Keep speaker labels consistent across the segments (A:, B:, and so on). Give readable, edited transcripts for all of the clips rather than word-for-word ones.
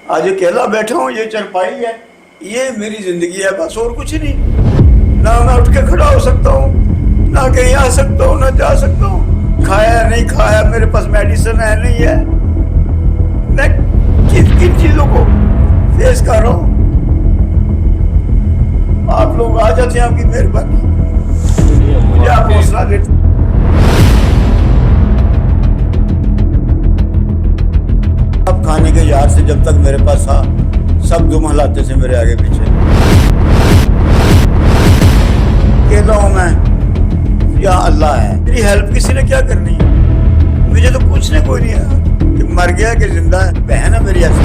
A: आज अकेला बैठा हूँ, ये चरपाई है, ये मेरी जिंदगी है बस, और कुछ नहीं। ना मैं उठ के खड़ा हो सकता हूँ, ना कहीं आ सकता हूँ, ना जा सकता हूँ। खाया नहीं खाया, मेरे पास मेडिसिन है नहीं है, मैं किन चीजों को फेस कर रहा हूँ। आप लोग आ जाते हैं, आपकी मेहरबानी, मुझे आप हौसला देते। अब खाने के यार से जब तक मेरे पास था, सब दुम हलाते थे मेरे आगे पीछे। कहता हूँ मैं, या अल्लाह है, मेरी हेल्प किसी ने क्या करनी है, मुझे तो पूछने कोई नहीं है कि मर गया कि जिंदा है। बहन है मेरी ऐसी,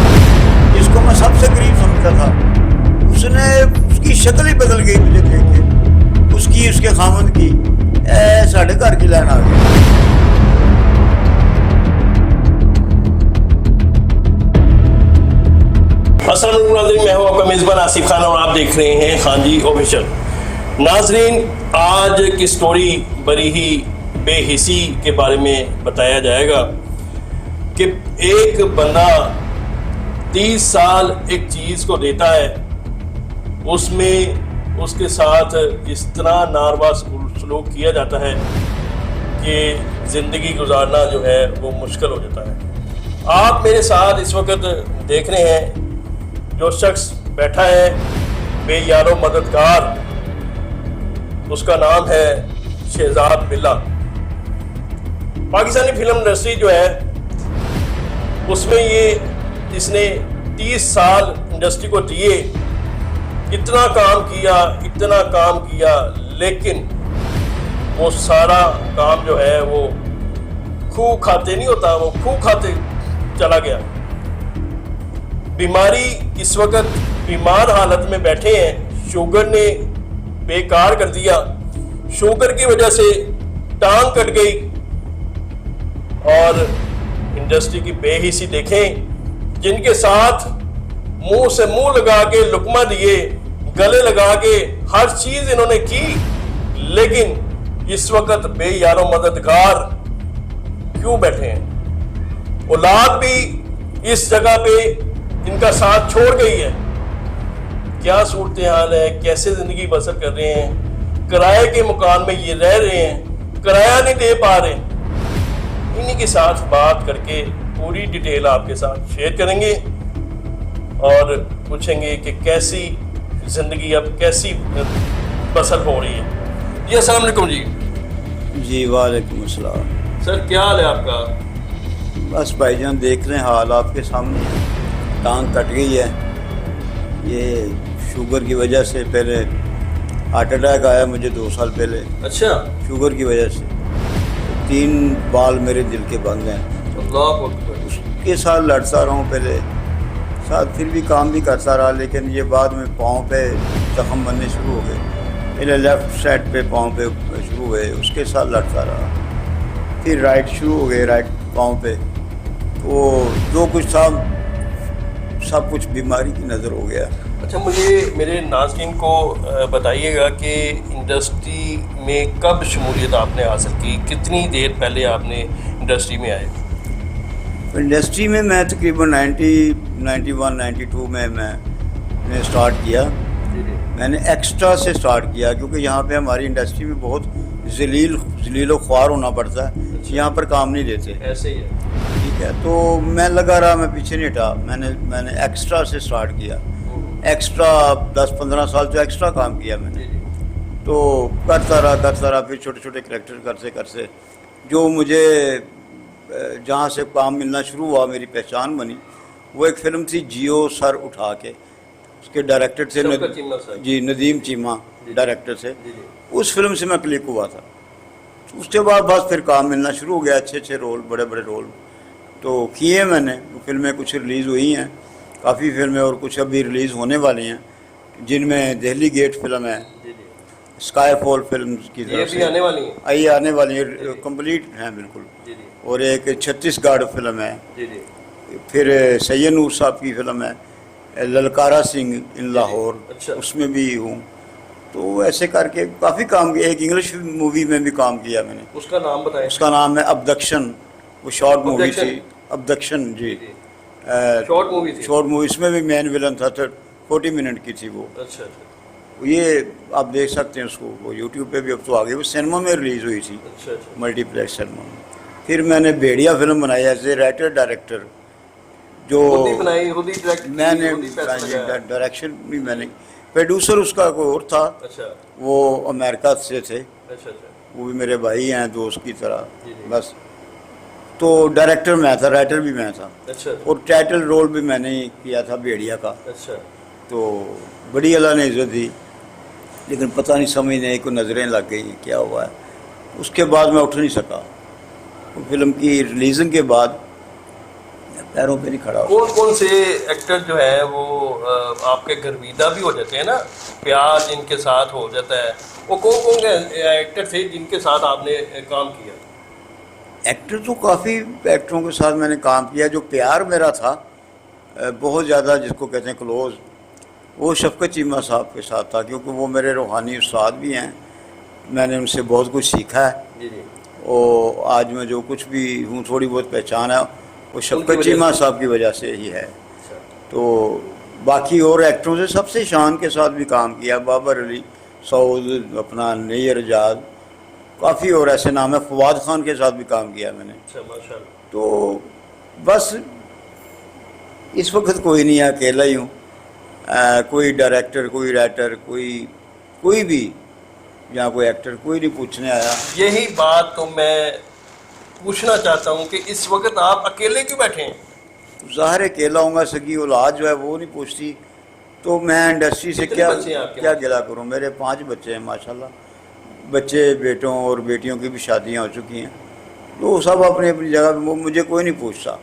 A: जिसको मैं सबसे गरीब समझता था, उसकी शक्ल ही बदल गई मुझे देख के, उसकी उसके खामन की साढ़े घर की लाइन आ गई।
B: अस्सलाम वालेकुम, मैं हूं आपका मेज़बान आसिफ खान और आप देख रहे हैं खान जी ऑफिशियल। नाजरीन, आज की स्टोरी बड़ी ही बेहिसी के बारे में बताया जाएगा कि एक बंदा 30 साल एक चीज़ को देता है, उसमें उसके साथ इस तरह नारवा सलूक किया जाता है कि ज़िंदगी गुजारना जो है वो मुश्किल हो जाता है। आप मेरे साथ इस वक्त देख रहे हैं जो शख्स बैठा है बेयारो मददगार, उसका नाम है शहजाद बिल्ला। पाकिस्तानी फिल्म इंडस्ट्री जो है उसमें इसने 30 साल इंडस्ट्री को दिए, इतना काम किया, लेकिन वो सारा काम जो है वो खूह खाते नहीं होता, वो खूह खाते चला गया। बीमारी, इस वक्त बीमार हालत में बैठे हैं, शुगर ने बेकार कर दिया, शुगर की वजह से टांग कट गई। और इंडस्ट्री की बेहिसी देखें, जिनके साथ मुंह से मुंह लगा के लुकमा दिए, गले लगा के हर चीज इन्होंने की, लेकिन इस वक्त बेयारो मददगार क्यों बैठे हैं। औलाद भी इस जगह पे इनका साथ छोड़ गई है। क्या सूरत हाल है, कैसे जिंदगी बसर कर रहे हैं, किराए के मकान में ये रह रहे हैं, किराया नहीं दे पा रहे। इन्हीं के साथ बात करके पूरी डिटेल आपके साथ शेयर करेंगे और पूछेंगे कि कैसी जिंदगी अब कैसी बसर हो रही है। जी अस्सलाम वालेकुम जी।
A: जी वालेकुम अस्सलाम।
B: सर क्या हाल है आपका?
A: बस भाईजान देख रहे हैं, हाल आपके सामने, टांग कट गई है। ये शुगर की वजह से, पहले हार्ट अटैक आया मुझे 2 साल पहले।
B: अच्छा।
A: शुगर की वजह से 3 बाल मेरे दिल के बंद हैं।
B: अल्लाह अकबर।
A: उसके साथ लड़ता रहा हूँ पहले, साथ फिर भी काम भी करता रहा, लेकिन ये बाद में पाँव पे जख्म बनने शुरू हो गए। पहले लेफ़्ट साइड पे पाँव पे शुरू हुए, उसके साथ लड़ता रहा, फिर राइट शुरू हो गए, राइट पाँव पे। तो जो कुछ था सब कुछ बीमारी की नज़र हो गया।
B: अच्छा, मुझे मेरे नाज़रीन को बताइएगा कि इंडस्ट्री में कब शमूलियत आपने हासिल की, कितनी देर पहले आपने इंडस्ट्री में आए?
A: इंडस्ट्री में मैं तकरीबन 91-92 में मैंने स्टार्ट किया। मैंने एक्स्ट्रा से स्टार्ट किया, क्योंकि यहाँ पे हमारी इंडस्ट्री में बहुत जलील ख्वार होना पड़ता है। यहाँ पर काम नहीं देते।
B: ऐसे ही है।
A: ठीक है, तो मैं लगा रहा, मैं पीछे नहीं हटा। मैंने एक्स्ट्रा से स्टार्ट किया। एक्स्ट्रा 10-15 साल तो एक्स्ट्रा काम किया मैंने। तो करता रहा, फिर छोटे छोटे कैरेक्टर करते जो मुझे जहाँ से काम मिलना शुरू हुआ, मेरी पहचान बनी, वो एक फ़िल्म थी जियो सर उठा के, उसके डायरेक्टर थे नदीम चीमा डायरेक्टर थे। उस फिल्म से मैं क्लिक हुआ था। उसके बाद बस फिर काम मिलना शुरू हो गया, अच्छे रोल, बड़े रोल तो किए मैंने। फिल्में कुछ रिलीज़ हुई हैं, काफ़ी फिल्में, और कुछ अभी रिलीज़ होने वाली हैं, जिनमें दिल्ली गेट फिल्म है, स्काई फॉल फिल्म की तरफ से
B: आने वाली है,
A: कंप्लीट हैं बिल्कुल। और एक छत्तीसगढ़ फिल्म है, फिर सैयद नूर साहब की फिल्म है ललकारा सिंह इन लाहौर।
B: अच्छा।
A: उसमें भी हूँ। तो ऐसे करके काफ़ी काम किया। एक इंग्लिश मूवी में भी काम किया मैंने।
B: उसका नाम बताएं।
A: उसका नाम है अबदक्शन, वो शॉर्ट मूवी थी, अबदक्शन जी।
B: शॉर्ट मूवी थी।
A: शॉर्ट मूवी, इसमें भी मेन विलन था, तो 40 मिनट की थी वो।
B: अच्छा अच्छा
A: ये आप देख सकते हैं उसको, वो यूट्यूब पे भी अब तो आ गई, वो सिनेमा में रिलीज़ हुई थी,
B: अच्छा अच्छा।
A: मल्टीप्लेक्स सिनेमा में। फिर मैंने भेड़िया फिल्म बनाई एज ए राइटर डायरेक्टर, जो
B: खुद ही बनाई, खुद ही डायरेक्ट,
A: मैंने
B: खुद ही पैसा लगाया।
A: डायरेक्शन भी मैंने, प्रोड्यूसर उसका कोई और था,
B: अच्छा
A: वो अमेरिका से थे,
B: अच्छा अच्छा।
A: वो भी मेरे भाई हैं दोस्त की तरह,
B: जी, जी।
A: बस। तो डायरेक्टर मैं था, राइटर भी मैं था,
B: अच्छा
A: और टाइटल रोल भी मैंने ही किया था भेड़िया का।
B: अच्छा।
A: तो बड़ी अल्लाह ने इज़्ज़त दी, लेकिन पता नहीं समझ नहीं को नज़रें लग गई, क्या हुआ है। उसके बाद मैं उठ नहीं सका, वो फिल्म की रिलीजिंग के बाद पैरों पे नहीं खड़ा हो।
B: कौन कौन से एक्टर जो है वो आपके गर्विदा भी हो जाते हैं ना, प्यार जिनके साथ हो जाता है, वो कौन कौन एक्टर थे जिनके साथ आपने काम किया?
A: एक्टर तो काफ़ी एक्टरों के साथ मैंने काम किया। जो प्यार मेरा था बहुत ज़्यादा, जिसको कहते हैं क्लोज़, वो शफकत चीमा साहब के साथ था, क्योंकि वो मेरे रूहानी उस्ताद भी हैं, मैंने उनसे बहुत कुछ सीखा है।
B: जी जी।
A: और आज मैं जो कुछ भी हूँ, थोड़ी बहुत पहचान है, वो शफकत चीमा साहब की वजह से ही है।
B: अच्छा।
A: तो बाकी और एक्टरों से सबसे शान के साथ भी काम किया, बाबर अली, सऊद, अपना नैयर आजाद, काफ़ी और ऐसे नाम है, फवाद खान के साथ भी काम किया मैंने।
B: अच्छा माशाल्लाह।
A: तो बस इस वक्त कोई नहीं है, अकेला ही हूँ। कोई डायरेक्टर, कोई राइटर, कोई भी, या कोई एक्टर, कोई नहीं पूछने आया।
B: यही बात तो मैं पूछना चाहता हूँ कि इस वक्त आप अकेले क्यों बैठे हैं?
A: ज़ाहिर है अकेला हूँगा, सगी औलाद जो है वो नहीं पूछती, तो मैं इंडस्ट्री से
B: कितने
A: क्या
B: बच्चे हैं आपके?
A: क्या गिला करूँ। मेरे 5 बच्चे हैं माशाल्लाह, बच्चे बेटों और बेटियों की भी शादियाँ हो चुकी हैं, तो सब अपनी अपनी जगह, वो मुझे कोई नहीं पूछता।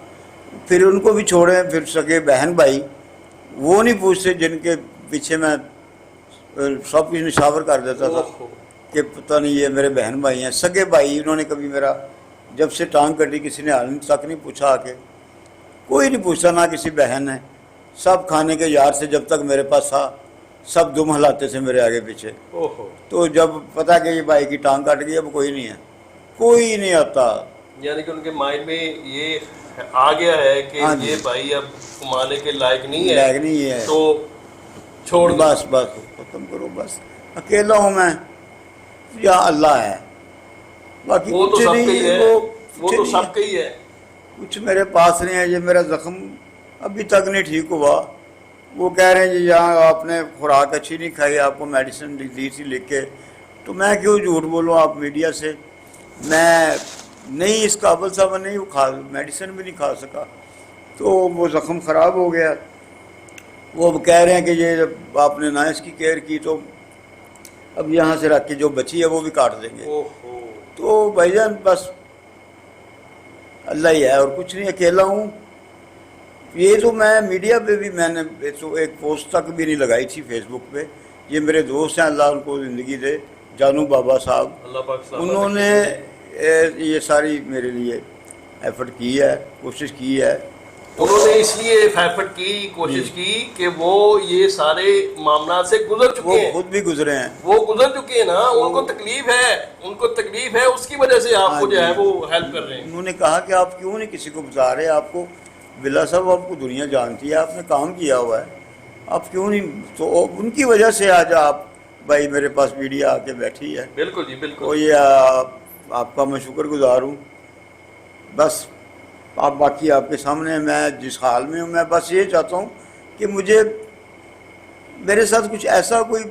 A: फिर उनको भी छोड़े, फिर सगे बहन भाई वो नहीं पूछते, जिनके पीछे मैं सब कुछ निशावर कर देता था
B: ओहो।
A: कि पता नहीं ये मेरे बहन भाई हैं। सगे भाई उन्होंने कभी मेरा, जब से टांग कटी, किसी ने हाल तक नहीं पूछा आके, कोई नहीं पूछता, ना किसी बहन है। सब खाने के यार से जब तक मेरे पास था, सब दुम हलाते थे मेरे आगे पीछे।
B: ओहो।
A: तो जब पता कि ये भाई की टांग कट गई, अब कोई नहीं है, कोई नहीं आता।
B: यानी कि उनके माइंड में ये आ गया है कि
A: हाँ जी।
B: ये भाई अब कमाने के लायक नहीं है,
A: लायक नहीं है,
B: तो छोड़ दो।
A: बस बस खत्म करो, बस अकेला हूँ मैं, या अल्लाह है, बाकी
B: वो तो
A: कुछ
B: सबका
A: नहीं।
B: ही है,
A: वो
B: वो
A: कुछ
B: तो
A: नहीं है,
B: सबका ही है।
A: कुछ मेरे पास नहीं है। ये मेरा ज़ख्म अभी तक नहीं ठीक हुआ। वो कह रहे हैं जी यहाँ आपने खुराक अच्छी नहीं खाई, आपको मेडिसिन दी थी लिख के, तो मैं क्यों झूठ बोलूँ आप मीडिया से। मैं नहीं इस काबिल था, मैं नहीं खा, मेडिसिन भी नहीं खा सका, तो वो ज़ख्म ख़राब हो गया। वो अब कह रहे हैं कि ये जब आपने ना इसकी केयर की, तो अब यहाँ से रख के जो बची है वो भी काट देंगे।
B: ओहो।
A: तो भाईजान बस अल्लाह ही है, और कुछ नहीं, अकेला हूँ। ये तो मैं मीडिया पे भी मैंने तो एक पोस्ट तक भी नहीं लगाई थी फेसबुक पे। ये मेरे दोस्त हैं, अल्लाह उनको ज़िंदगी दे, जानू बाबा साहब,
B: अल्लाह पाक सलामत
A: उन्होंने ये सारी मेरे लिए एफर्ट की है, कोशिश की है।
B: उन्होंने इसलिए एफर्ट की, कोशिश की कि वो ये सारे मामला से गुजर चुके
A: वो
B: हैं,
A: खुद भी गुजरे हैं।
B: वो गुजर चुके हैं ना, उनको तकलीफ है, उसकी वजह से आपको जो है वो हेल्प कर रहे हैं।
A: उन्होंने कहा कि आप क्यों नहीं किसी को बता रहे, आपको बिल्ला साहब, आपको दुनिया जानती है, आपने काम किया हुआ है, आप क्यों नहीं। तो उनकी वजह से आज आप भाई मेरे पास मीडिया आके बैठी है।
B: बिल्कुल जी
A: तो
B: बिल्कुल।
A: ये आपका मैं शुक्रगुजार हूँ। बस आप बाकी आपके सामने, मैं जिस हाल में हूँ, मैं बस ये चाहता हूँ कि मुझे, मेरे साथ कुछ ऐसा कोई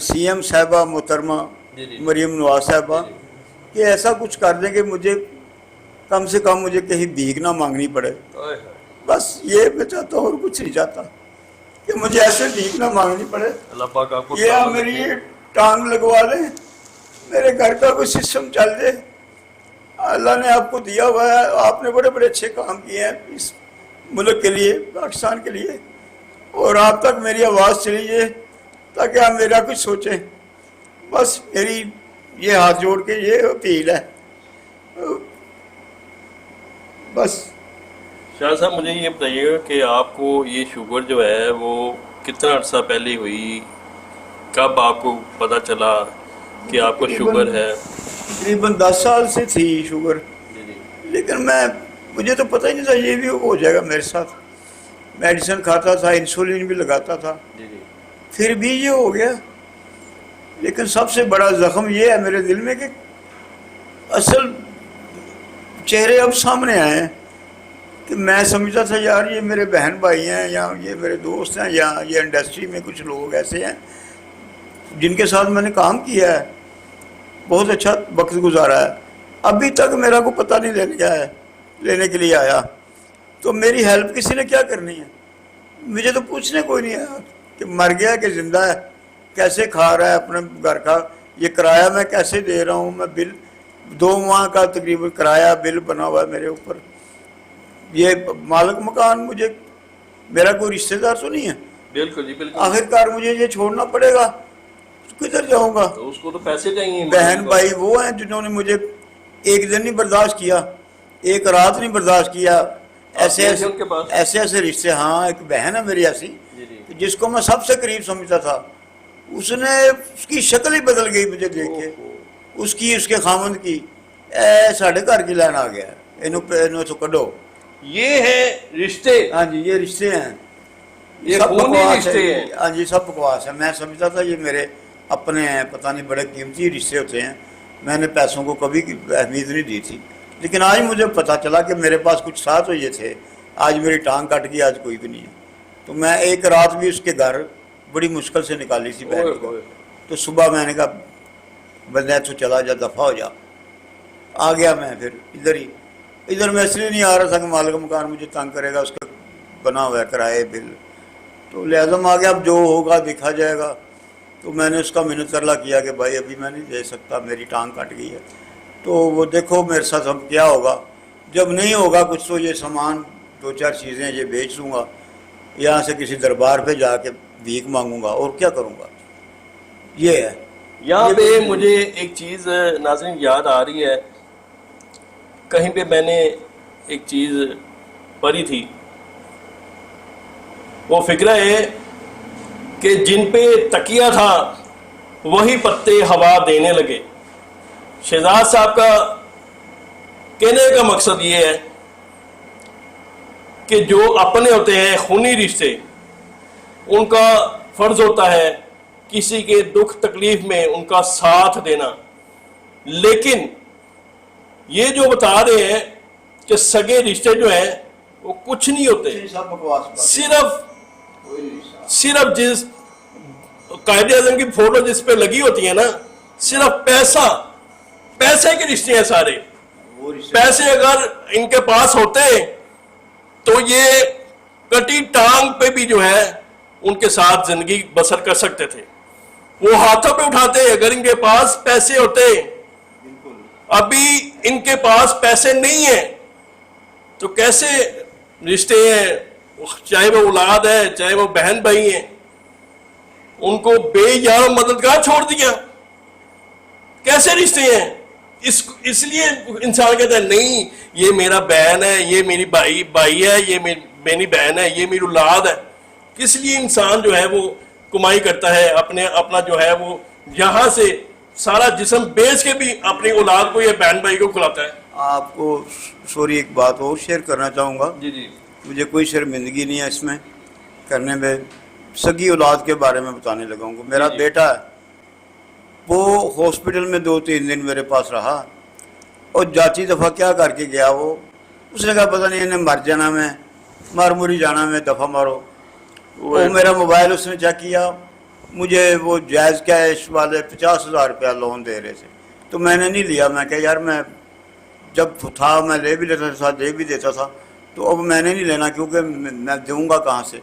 A: सीएम साहिबा मोहतरमा
B: जी, जी।
A: मरीम नवाज साहिबा कि ऐसा कुछ कर दें कि मुझे कम से कम मुझे कहीं भीख ना मांगनी पड़े।
B: ओए होए।
A: बस ये मैं चाहता हूँ, और कुछ नहीं चाहता कि मुझे ऐसे भीख ना मांगनी पड़े।
B: अल्लाह पाक आपको
A: ये आप
B: सलामत
A: मेरी
B: रखे।
A: ये टांग लगवा लें, मेरे घर का कोई सिस्टम चल जाए। अल्लाह ने आपको दिया हुआ है, आपने बड़े बड़े अच्छे काम किए हैं इस मुल्क के लिए, पाकिस्तान के लिए, और आप तक मेरी आवाज़ चली जाए ताकि आप मेरा कुछ सोचें। बस मेरी ये हाथ जोड़ के ये अपील है। बस
B: शाह साहब मुझे ये बताइएगा कि आपको ये शुगर जो है वो कितना अर्सा पहले हुई, कब आपको पता चला कि आपको शुगर है?
A: तकरीबन 10 साल से थी शुगर,
B: जी जी।
A: लेकिन मैं मुझे तो पता ही नहीं था ये भी हो जाएगा मेरे साथ। मेडिसिन खाता था, इंसुलिन भी लगाता था, फिर भी ये हो गया। लेकिन सबसे बड़ा जख्म ये है मेरे दिल में कि असल चेहरे अब सामने आए हैं कि मैं समझता था यार ये मेरे बहन भाई हैं या ये मेरे दोस्त हैं या ये इंडस्ट्री में कुछ लोग ऐसे हैं जिनके साथ मैंने काम किया है, बहुत अच्छा वक्त गुजारा है। अभी तक मेरा को पता नहीं लेने के लिए आया। तो मेरी हेल्प किसी ने क्या करनी है? मुझे तो पूछने कोई नहीं आया कि मर गया कि जिंदा है, कैसे खा रहा है अपने घर का, ये किराया मैं कैसे दे रहा हूँ। मैं बिल 2 माह का तकरीबन किराया बिल बना हुआ है मेरे ऊपर। ये मालिक मकान मुझे, मेरा कोई रिश्तेदार तो नहीं है।
B: बिल्कुल जी बिल्कुल।
A: आखिरकार मुझे ये छोड़ना पड़ेगा, तो किधर जाऊंगा?
B: तो उसको तो पैसे चाहिए।
A: बहन भाई वो हैं जिन्होंने मुझे एक दिन नहीं बर्दाश्त किया, एक रात नहीं बर्दाश्त किया। ऐसे रिश्ते। हाँ, एक बहन है मेरी ऐसी जिसको मैं सबसे करीब समझता था, उसने उसकी शक्ल ही बदल गई मुझे देख के, उसकी उसके खामंद की। साढ़े घर की लाइन आ गया, इन्हों तो कढो।
B: ये है रिश्ते।
A: हाँ जी, ये रिश्ते हैं,
B: ये
A: सब
B: खूनी
A: बकवास
B: रिश्ते
A: है।
B: हैं।
A: हाँ जी, सब बकवास है। मैं समझता था ये मेरे अपने हैं, पता नहीं बड़े कीमती रिश्ते होते हैं। मैंने पैसों को कभी अहमियत नहीं दी थी, लेकिन आज मुझे पता चला कि मेरे पास कुछ साथ तो ये थे। आज मेरी टांग कट गई, आज कोई भी नहीं है। तो मैं एक रात भी उसके घर बड़ी मुश्किल से निकाली थी बहन को। तो सुबह मैंने कहा बंदे तो चला जा, दफ़ा हो जा। आ गया मैं फिर इधर मैं इसलिए नहीं आ रहा था कि मालिक मकान मुझे तंग करेगा, उसका बना हुआ है किराए बिल। तो लिहाजा आ गया, अब जो होगा देखा जाएगा। तो मैंने उसका मिन्नत तरला किया कि भाई अभी मैं नहीं दे सकता, मेरी टांग कट गई है। तो वो देखो मेरे साथ अब क्या होगा। जब नहीं होगा कुछ तो ये सामान 2-4 चीज़ें ये बेच दूँगा, यहाँ से किसी दरबार पे जाके भीख मांगूंगा, और क्या करूँगा। ये है।
B: यहाँ पे मुझे एक चीज़ नाज़रीन याद आ रही है, कहीं पे मैंने एक चीज़ पढ़ी थी। वो फिक्र है कि जिन पे तकिया था वही पत्ते हवा देने लगे। शहजाद साहब का कहने का मकसद ये है कि जो अपने होते हैं खूनी रिश्ते, उनका फर्ज होता है किसी के दुख तकलीफ में उनका साथ देना। लेकिन ये जो बता रहे हैं कि सगे रिश्ते जो हैं वो कुछ नहीं होते, सिर्फ जिस कायदे आज़म की फोटो जिस पे लगी होती है ना, सिर्फ पैसे के रिश्ते हैं सारे। पैसे अगर इनके पास होते तो ये कटी टांग पे भी जो है उनके साथ जिंदगी बसर कर सकते थे। वो हाथों पे उठाते अगर इनके पास पैसे होते। अभी इनके पास पैसे नहीं है तो कैसे रिश्ते हैं, चाहे वो औलाद है चाहे वो बहन भाई हैं, उनको बेयार मददगार छोड़ दिया, कैसे रिश्ते हैं? इसलिए इंसान कहता है नहीं ये मेरा बहन है, ये मेरी भाई है, ये मेरी बहन है, ये मेरी औलाद है। किस लिए इंसान जो है वो कमाई करता है, अपना जो है वो यहाँ से सारा जिस्म बेच के भी अपनी औलाद को या बहन भाई को खिलाता है।
A: आपको सॉरी एक बात और शेयर करना चाहूँगा।
B: जी।
A: मुझे कोई शर्मिंदगी नहीं है इसमें करने में। सगी औलाद के बारे में बताने लगा हूँ। मेरा बेटा है, वो हॉस्पिटल में 2-3 दिन मेरे पास रहा और जाती दफ़ा क्या करके गया वो, उसने कहा पता नहीं इन्हें मर जाना, मैं मर मुरी जाना, मैं दफ़ा मारो। वो मेरा मोबाइल उसने चेक किया, मुझे वो जायज़ कैश वाले 50,000 रुपया लोन दे रहे थे। तो मैंने नहीं लिया। मैं कहा यार मैं जब था मैं ले भी लेता था, दे भी देता था, तो अब मैंने नहीं लेना क्योंकि मैं दूँगा कहाँ से।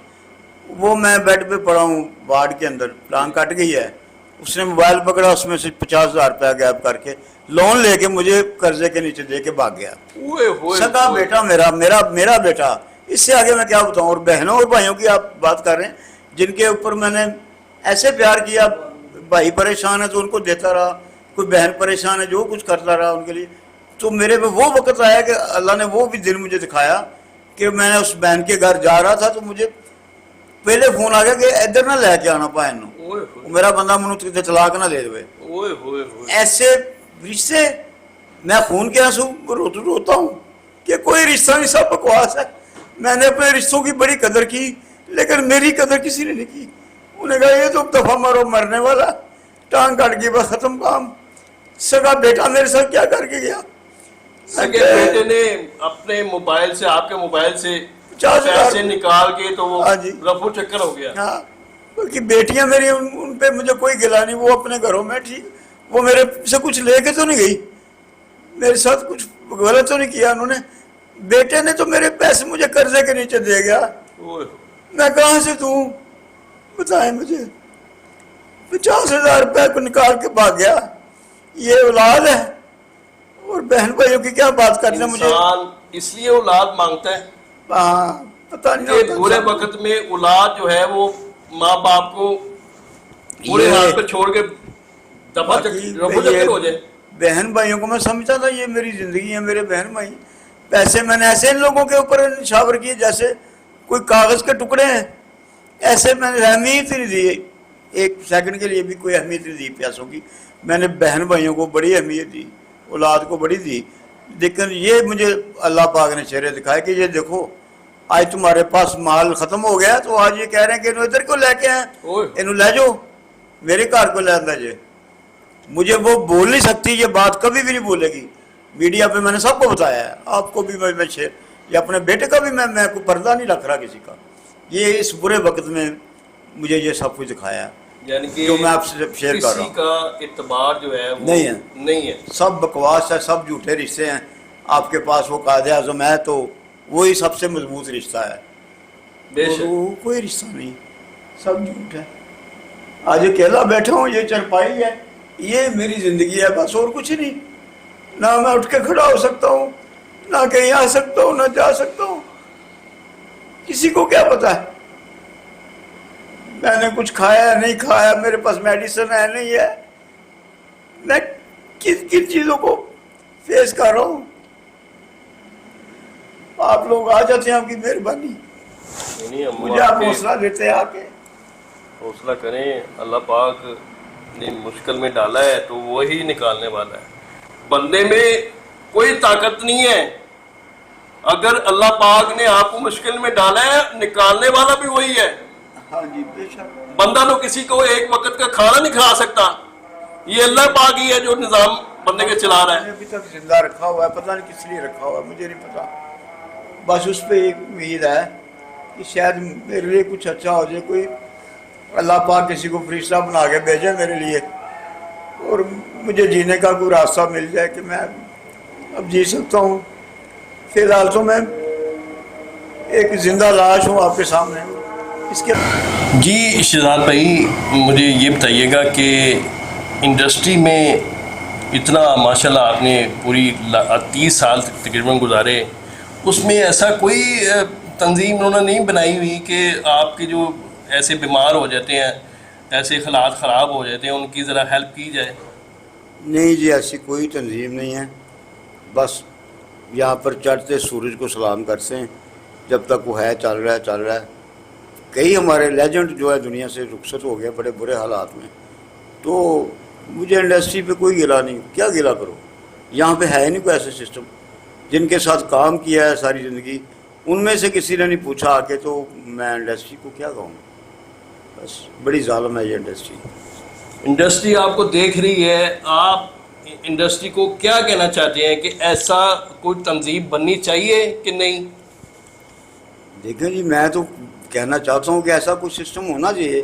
A: वो मैं बेड पे पड़ा हूँ वार्ड के अंदर, टांग कट गई है। उसने मोबाइल पकड़ा, उसमें से 50,000 रुपया गैप करके लोन लेके मुझे कर्जे के नीचे दे के भाग गया। सगा बेटा मेरा बेटा। इससे आगे मैं क्या बताऊँ। और बहनों और भाइयों की आप बात कर रहे हैं जिनके ऊपर मैंने ऐसे प्यार किया, भाई परेशान है तो उनको देता रहा, कोई बहन परेशान है जो कुछ करता रहा उनके लिए। तो मेरे पे वो वक्त आया कि अल्लाह ने वो भी दिन मुझे दिखाया कि मैं उस बहन के घर जा रहा था तो मुझे पहले फोन आ गया कि इधर ना लेके आना भैन नूं, मेरा बंदा मनु तलाक ना दे दे। ऐसे रिश्ते मैं खून के आंसू रोता हूँ کہ کوئی رشتہ نہیں, سب بکواس ہے. میں نے اپنے رشتوں کی بڑی قدر کی, لیکن میری قدر کسی نے نہیں کی. انہیں کہا یہ تو دفعہ مارو مرنے والا, ٹانگ کٹ گئی, بس ختم کام. سگا بیٹا میرے ساتھ کیا کر کے گیا,
B: سگے بیٹے نے اپنے موبائل سے, آپ کے موبائل سے
A: 50,000
B: پیسے نکال کے تو وہ
A: ہاں جی,
B: رفو چکر ہو گیا.
A: ہاں, کیونکہ بیٹیاں میری ان پہ مجھے کوئی گلا نہیں, وہ اپنے گھروں میں ٹھیک. وہ میرے سے کچھ لے کے تو نہیں گئی, میرے ساتھ کچھ غلط تو نہیں کیا انہوں نے. بیٹے نے تو میرے پیسے مجھے قرضے کے نیچے دے گیا, میں کہاں سے دوں بتائیں مجھے. 50,000 روپے کو نکال کے بھاگ گیا. یہ اولاد ہے, اور بہن بھائیوں کی کیا بات کرنا. مجھے
B: انسان اس لیے اولاد مانگتا ہے
A: ہاں پتہ نہیں
B: کہ برے وقت میں اولاد جو ہے وہ ماں باپ کو برے حال پہ چھوڑ کے دفعہ رفو چکر ہو جائے.
A: بہن بھائیوں کو میں سمجھتا تھا یہ میری زندگی ہے, میرے بہن بھائی. پیسے میں نے ایسے ان لوگوں کے اوپر نشاور کیے جیسے کوئی کاغذ کے ٹکڑے ہیں, ایسے میں نے اہمیت نہیں دی, ایک سیکنڈ کے لیے بھی کوئی اہمیت نہیں دی پیسوں کی. میں نے بہن بھائیوں کو بڑی اہمیت دی, اولاد کو بڑی دی. لیکن یہ مجھے اللہ پاک نے چہرے دکھائے کہ یہ دیکھو آج تمہارے پاس مال ختم ہو گیا, تو آج یہ کہہ رہے ہیں کہ انہوں ادھر کو لے کے آئیں, انہوں لے جاؤ میرے گھر کو لے جائے. مجھے وہ بول نہیں سکتی, یہ بات کبھی بھی نہیں بولے گی. میڈیا پہ میں نے سب کو بتایا ہے, آپ کو بھی میں شیئر, یا اپنے بیٹے کا بھی میں کوئی پردہ نہیں رکھ رہا کسی کا. یہ اس برے وقت میں مجھے یہ سب کچھ دکھایا,
B: یعنی کہ
A: جو میں آپ سے شیئر کر رہا ہوں.
B: کسی کا اعتبار جو ہے وہ نہیں ہے,
A: سب بکواس ہے, سب جھوٹے رشتے ہیں. آپ کے پاس وہ قائد اعظم ہے تو وہی سب سے مضبوط رشتہ ہے,
B: بے شک.
A: کوئی رشتہ نہیں, سب جھوٹ ہے. آج اکیلا بیٹھا ہوں, یہ چرپائی ہے, یہ میری زندگی ہے بس, اور کچھ نہیں. نہ میں اٹھ کے کھڑا ہو سکتا ہوں, نہ کہیں آ سکتا ہوں, نہ جا سکتا ہوں. کسی کو کیا پتا ہے میں نے کچھ کھایا ہے نہیں کھایا, میرے پاس میڈیسن ہے نہیں ہے, میں کن چیزوں کو فیس کر رہا ہوں. آپ لوگ آ جاتے ہیں, آپ کی مہربانی, مجھے آپ حوصلہ دیتے ہیں. آ کے
B: حوصلہ کریں, اللہ پاک نے مشکل میں ڈالا ہے تو وہی نکالنے والا ہے. بندے میں کوئی طاقت نہیں ہے, اگر اللہ پاک نے آپ کو مشکل میں ڈالا ہے نکالنے والا بھی وہی ہے.
A: ہاں جی بے شک.
B: بندہ تو کسی کو ایک وقت کا کھانا نہیں کھلا سکتا, یہ اللہ پاک ہی ہے جو نظام بندے کے چلا رہا ہے.
A: ابھی تک زندہ رکھا ہوا ہے, پتہ نہیں کس لیے رکھا ہوا ہے, مجھے نہیں پتا. بس اس پہ ایک امید ہے کہ شاید میرے لیے کچھ اچھا ہو جائے, کوئی اللہ پاک کسی کو فرشتہ بنا کے بھیجے میرے لیے, اور مجھے جینے کا کوئی راستہ مل جائے کہ میں اب جی سکتا ہوں. فی الحال تو میں ایک زندہ لاش ہوں آپ کے سامنے. اس کے
B: جی شہزاد بھائی, مجھے یہ بتائیے گا کہ انڈسٹری میں اتنا ماشاءاللہ آپ نے پوری 30 سال تقریباً گزارے, اس میں ایسا کوئی تنظیم انہوں نے نہیں بنائی ہوئی کہ آپ کے جو ایسے بیمار ہو جاتے ہیں, ایسے حالات خراب ہو جاتے ہیں, ان کی ذرا ہیلپ کی جائے؟
A: نہیں جی, ایسی کوئی تنظیم نہیں ہے. بس یہاں پر چڑھتے سورج کو سلام کرتے ہیں, جب تک وہ ہے چل رہا ہے چل رہا ہے. کئی ہمارے لیجنڈ جو ہے دنیا سے رخصت ہو گئے بڑے برے حالات میں, تو مجھے انڈسٹری پہ کوئی گلا نہیں. کیا گلا کرو, یہاں پہ ہے نہیں کوئی ایسے سسٹم. جن کے ساتھ کام کیا ہے ساری زندگی, ان میں سے کسی نے نہیں پوچھا آ کے, تو میں انڈسٹری کو کیا کہوں. بس بڑی ظالم ہے یہ انڈسٹری.
B: انڈسٹری آپ کو دیکھ رہی ہے, آپ انڈسٹری کو کیا کہنا چاہتے ہیں کہ ایسا کوئی تنظیم بننی چاہیے کہ نہیں؟
A: دیکھیں جی, میں تو کہنا چاہتا ہوں کہ ایسا کوئی سسٹم ہونا چاہیے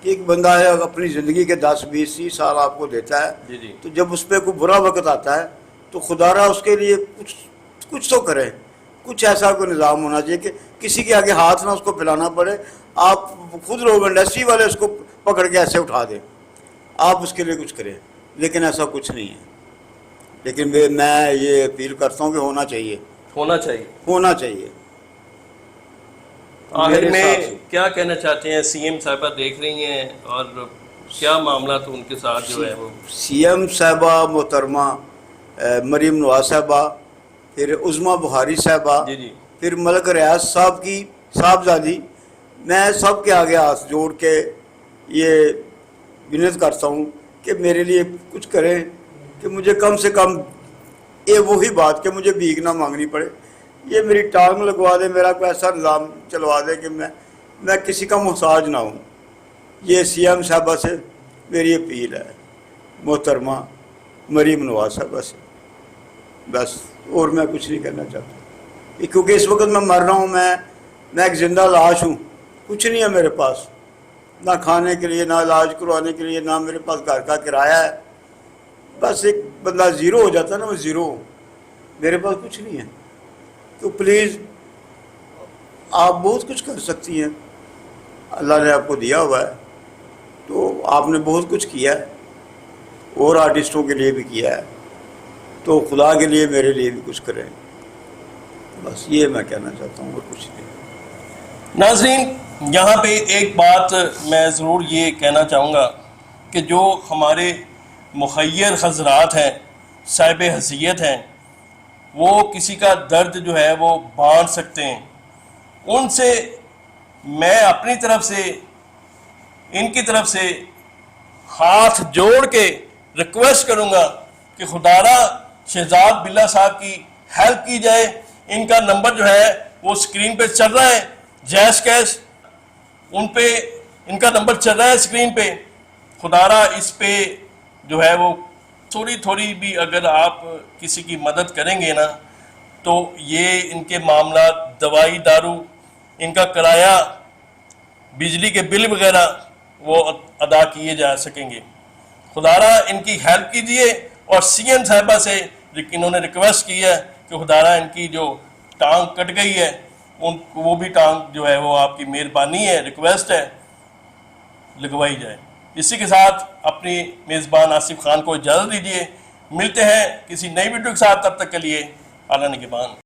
A: کہ ایک بندہ ہے اپنی زندگی کے 10 20 30 سال آپ کو دیتا ہے, تو جب اس پہ کوئی برا وقت آتا ہے تو خدا را اس کے لیے کچھ تو کرے. کچھ ایسا کوئی نظام ہونا چاہیے کہ کسی کے آگے ہاتھ نہ اس کو پھیلانا پڑے. آپ خود لوگ انڈسٹری والے اس کو پکڑ کے ایسے اٹھا دیں, آپ اس کے لیے کچھ کریں, لیکن ایسا کچھ نہیں ہے. لیکن میں یہ اپیل کرتا ہوں کہ ہونا چاہیے,
B: ہونا چاہیے,
A: ہونا چاہیے.
B: آخر میں کیا کہنا چاہتے ہیں؟ سی ایم صاحبہ دیکھ رہی ہیں, اور کیا معاملہ تو ان کے ساتھ جو ہے وہ
A: سی ایم صاحبہ محترمہ مریم نواز صاحبہ, پھر عظمیٰ بخاری صاحبہ, پھر ملک ریاض صاحب کی صاحبزادی, میں سب کے آگے ہاتھ جوڑ کے یہ ونت کرتا ہوں کہ میرے لیے کچھ کریں, کہ مجھے کم سے کم یہ وہی بات کہ مجھے بھیک نہ مانگنی پڑے, یہ میری ٹانگ لگوا دے, میرا کوئی ایسا نظام چلوا دے کہ میں کسی کا محتاج نہ ہوں. یہ سی ایم صاحبہ سے میری اپیل ہے, محترمہ مریم نواز صاحبہ سے, بس اور میں کچھ نہیں کرنا چاہتا. کیونکہ اس وقت میں مر رہا ہوں, میں ایک زندہ لاش ہوں, کچھ نہیں ہے میرے پاس, نہ کھانے کے لیے, نہ علاج کروانے کے لیے, نہ میرے پاس گھر کا کرایہ ہے. بس ایک بندہ زیرو ہو جاتا ہے نا, وہ زیرو, میرے پاس کچھ نہیں ہے. تو پلیز آپ بہت کچھ کر سکتی ہیں, اللہ نے آپ کو دیا ہوا ہے, تو آپ نے بہت کچھ کیا ہے, اور آرٹسٹوں کے لیے بھی کیا ہے, تو خدا کے لیے میرے لیے بھی کچھ کریں. بس یہ میں کہنا چاہتا ہوں, اور کچھ نہیں.
B: ناظرین, یہاں پہ ایک بات میں ضرور یہ کہنا چاہوں گا کہ جو ہمارے مخیر حضرات ہیں, صاحب حیثیت ہیں, وہ کسی کا درد جو ہے وہ بانٹ سکتے ہیں. ان سے میں اپنی طرف سے, ان کی طرف سے ہاتھ جوڑ کے ریکویسٹ کروں گا کہ خدارہ شہزاد بلّہ صاحب کی ہیلپ کی جائے. ان کا نمبر جو ہے وہ اسکرین پہ چل رہا ہے, جیش کیش, ان پہ ان کا نمبر چل رہا ہے اسکرین پہ. خدارہ اس پہ جو ہے وہ تھوڑی بھی اگر آپ کسی کی مدد کریں گے نا, تو یہ ان کے معاملات, دوائی دارو, ان کا کرایہ, بجلی کے بل وغیرہ وہ ادا کیے جا سکیں گے. خدارہ ان کی ہیلپ کیجئے. اور سی ایم صاحبہ سے انہوں نے ریکویسٹ کی ہے کہ خدارہ ان کی جو ٹانگ کٹ گئی ہے, وہ بھی ٹانگ جو ہے وہ آپ کی مہربانی ہے, ریکویسٹ ہے, لگوائی جائے. اسی کے ساتھ اپنی میزبان آصف خان کو اجازت دیجیے. ملتے ہیں کسی نئی ویڈیو کے ساتھ, تب تک کے لیے اعلیٰ نگہبان.